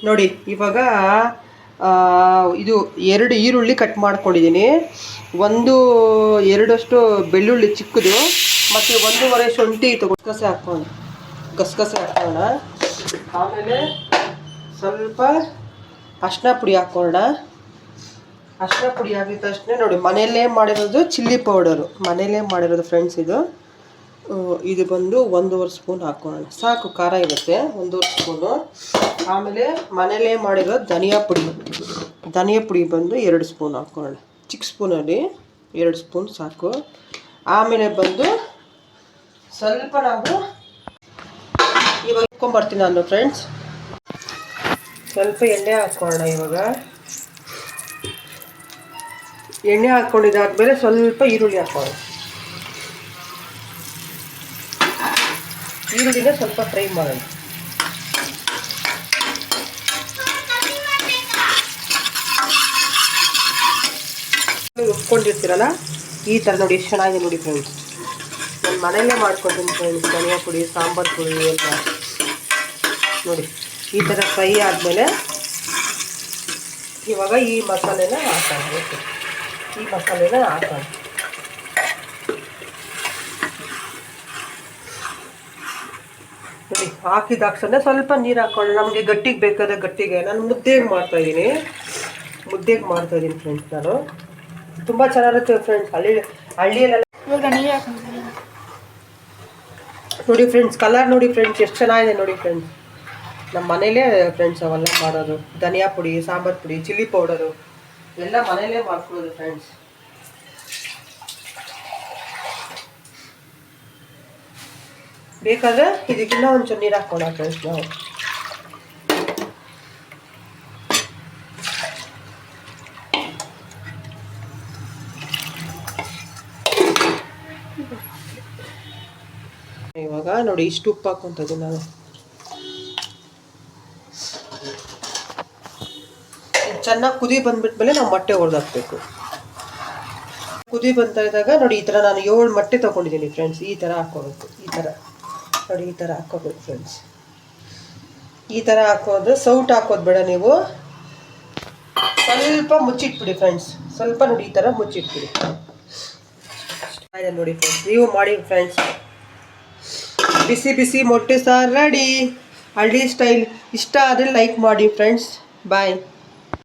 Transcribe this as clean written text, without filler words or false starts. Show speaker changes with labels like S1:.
S1: ನೋಡಿ ಇವಾಗ ಇದು 2 ಈರುಳ್ಳಿ ಕಟ್ ಮಾಡ್ಕೊಂಡಿದ್ದೀನಿ, 2 ಬೆಳ್ಳುಳ್ಳಿ ಚಿಕ್ಕದು, ಮತ್ತು 1.5 ಶುಂಠಿ ಗಸಗಸೆ ಹಾಕೋಣ. ಆಮೇಲೆ ಸ್ವಲ್ಪ ಅರಿಶಿನ ಪುಡಿ ಹಾಕೋಣ. ಅರಿಶಿನ ಪುಡಿ ಆಗಿದ ತಕ್ಷಣ ನೋಡಿ ಮನೆಯಲ್ಲೇ ಮಾಡಿರೋದು ಚಿಲ್ಲಿ ಪೌಡರು, ಮನೆಯಲ್ಲೇ ಮಾಡಿರೋದು ಫ್ರೆಂಡ್ಸ್. ಇದು ಬಂದು 1.5 ಸ್ಪೂನ್ ಹಾಕೋಣ, ಸಾಕು, ಖಾರ ಇರುತ್ತೆ. 1.5 ಸ್ಪೂನು. ಆಮೇಲೆ ಮನೆಯಲ್ಲೇ ಮಾಡಿರೋ ಧನಿಯಾ ಪುಡಿ ಬಂದು 2 ಸ್ಪೂನ್ ಹಾಕೋಣ, ಚಿಕ್ಕ ಸ್ಪೂನಲ್ಲಿ 2 ಸ್ಪೂನ್ ಸಾಕು. ಆಮೇಲೆ ಬಂದು ಸ್ವಲ್ಪ ನಾವು ಇವಾಗ ಇಟ್ಕೊಂಡ್ಬರ್ತೀನಿ ನಾನು ಫ್ರೆಂಡ್ಸ್. ಸ್ವಲ್ಪ ಎಣ್ಣೆ ಹಾಕೋಣ. ಇವಾಗ ಎಣ್ಣೆ ಹಾಕ್ಕೊಂಡಿದ್ದಾದ್ಮೇಲೆ ಸ್ವಲ್ಪ ಈರುಳ್ಳಿ ಹಾಕೋಣ. ಈರುಳ್ಳಿನ ಸ್ವಲ್ಪ ಫ್ರೈ ಮಾಡೋಣ. ಉಟ್ಕೊಂಡಿರ್ತೀರಲ್ಲ ಈ ಥರ ನೋಡಿ, ಎಷ್ಟು ಚೆನ್ನಾಗಿದೆ ನೋಡಿ ಫ್ರೆಂಡ್ಸ್. ನಾನು ಮನೆಯಲ್ಲೇ ಮಾಡ್ಕೊತೀನಿ ಫ್ರೆಂಡ್ಸ್, ಧನಿಯಾ ಪುಡಿ, ಸಾಂಬಾರು ಪುಡಿ ಎಲ್ಲ ನೋಡಿ. ಈ ಥರ ಫ್ರೈ ಆದಮೇಲೆ ಇವಾಗ ಈ ಮಸಾಲೆನ ಹಾಕೋಣ. ನೋಡಿ, ಹಾಕಿದ ತಕ್ಷಣ ಸ್ವಲ್ಪ ನೀರು ಹಾಕ್ಕೊಂಡು ನಮಗೆ ಗಟ್ಟಿಗೆ ಬೇಕಾದ್ರೆ ಗಟ್ಟಿಗೆ. ನಾನು ಮುದ್ದೆಗೆ ಮಾಡ್ತಾಯಿದ್ದೀನಿ ಫ್ರೆಂಡ್ಸ್. ನಾನು ತುಂಬ ಚೆನ್ನಾಗಿರುತ್ತೆ ಫ್ರೆಂಡ್ಸ್. ಹಳ್ಳಿಯಲ್ಲೆಲ್ಲ ನೋಡಿ ಫ್ರೆಂಡ್ಸ್, ಕಲರ್ ನೋಡಿ ಫ್ರೆಂಡ್ಸ್, ಎಷ್ಟು ಚೆನ್ನಾಗಿದೆ ನೋಡಿ ಫ್ರೆಂಡ್ಸ್. ನಮ್ಮ ಮನೇಲೇ ಫ್ರೆಂಡ್ಸ್ ಅವೆಲ್ಲ ಮಾಡೋದು. ಧನಿಯಾ ಪುಡಿ, ಸಾಂಬಾರು ಪುಡಿ, ಚಿಲ್ಲಿ ಪೌಡರು ಎಲ್ಲ ಮನೇಲೇ ಮಾಡ್ಕೊಳ್ಳೋದು ಫ್ರೆಂಡ್ಸ್. ಬೇಕಾದರೆ ಇದಕ್ಕಿನ್ನ ಒಂಚೂರು ನೀರು ಹಾಕೋಣ ಫ್ರೆಂಡ್ಸ್. ನಾವು ಇವಾಗ ನೋಡಿ ಇಷ್ಟು ಉಪ್ಪು ಹಾಕೊಂತದ್ದು ನಾನು. ಚೆನ್ನಾಗಿ ಕುದಿ ಬಂದ್ಬಿಟ್ಮೇಲೆ ನಾವು ಮೊಟ್ಟೆ ಹೊಡೆದಾಕ್ಬೇಕು. ಕುದಿ ಬಂತಾ ಇದ್ದಾಗ ನೋಡಿ, ಈ ಥರ ನಾನು 7 ಮೊಟ್ಟೆ ತೊಗೊಂಡಿದ್ದೀನಿ ಫ್ರೆಂಡ್ಸ್. ಈ ಥರ ಹಾಕ್ಕೋಬೇಕು. ಈ ಥರ ನೋಡಿ, ಈ ಥರ ಹಾಕ್ಕೋಬೇಕು ಫ್ರೆಂಡ್ಸ್. ಈ ಥರ ಹಾಕೋದು, ಸೌಟ್ ಹಾಕೋದು ಬೇಡ ನೀವು. ಸ್ವಲ್ಪ ಮುಚ್ಚಿಟ್ಬಿಡಿ ಫ್ರೆಂಡ್ಸ್. ಸ್ವಲ್ಪ ನೋಡಿ ಈ ಥರ ಮುಚ್ಚಿಟ್ಬಿಡಿ. ನೋಡಿ ಫ್ರೆಂಡ್ಸ್, ನೀವು ಮಾಡಿ ಫ್ರೆಂಡ್ಸ್. ಬಿಸಿ ಬಿಸಿ ಮೊಟ್ಟೆ ಸಾರು ರೆಡಿ, ಹಳ್ಳಿ ಸ್ಟೈಲ್. ಇಷ್ಟ ಆದರೆ ಲೈಕ್ ಮಾಡಿ ಫ್ರೆಂಡ್ಸ್. ಬಾಯ್.